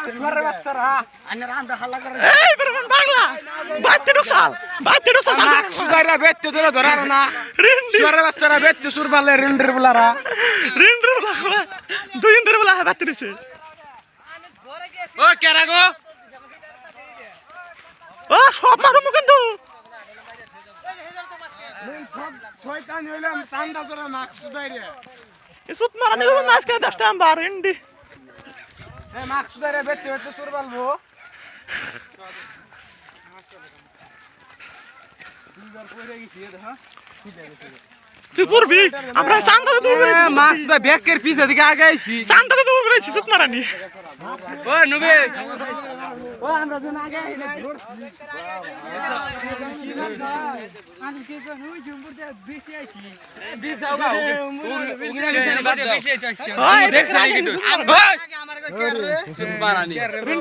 সুরের বাচ্চারা আইনের আন্দা হাল্লা করে এই বেরমান বাংলা বাচ্চা ঢুকসাল সুগাইরা বেত্তে ধরে ধরার না রিন্ডি সুরের বাচ্চারা বেত্তে সুর বালে রিন্ডের বুলারা রিন্ডি বলা দুই দিন ধরে বলা বাচ্চা দিছে ও কেরা গো ও সব মারুমু কিন্তু শয়তান হইলাম তান্দা জোরে মাছ সুদাইরে ইসুত মারানি গো মাছ কে 10 টা বার রিন্ডি এ মাছ সুদাইরে বেত্তে বেত্তে সুর বালবো দুইবার পড়ে গেছি দেখো তুই পড়বি আমরা চান্দা তো দূর করেছি মাছ সুদা ব্যাকের পিছে দিকে আগে আইছি চান্দা তো দূর করেছি ইসুত মারানি ও নবে ও আমরা জন আগে আই না আমি কি তো নুই জুমপুরতে বেশি আইছি বেশি আউগা উগিনা বেশি আইছি ওই দেখছ আগে আমার কই কে রে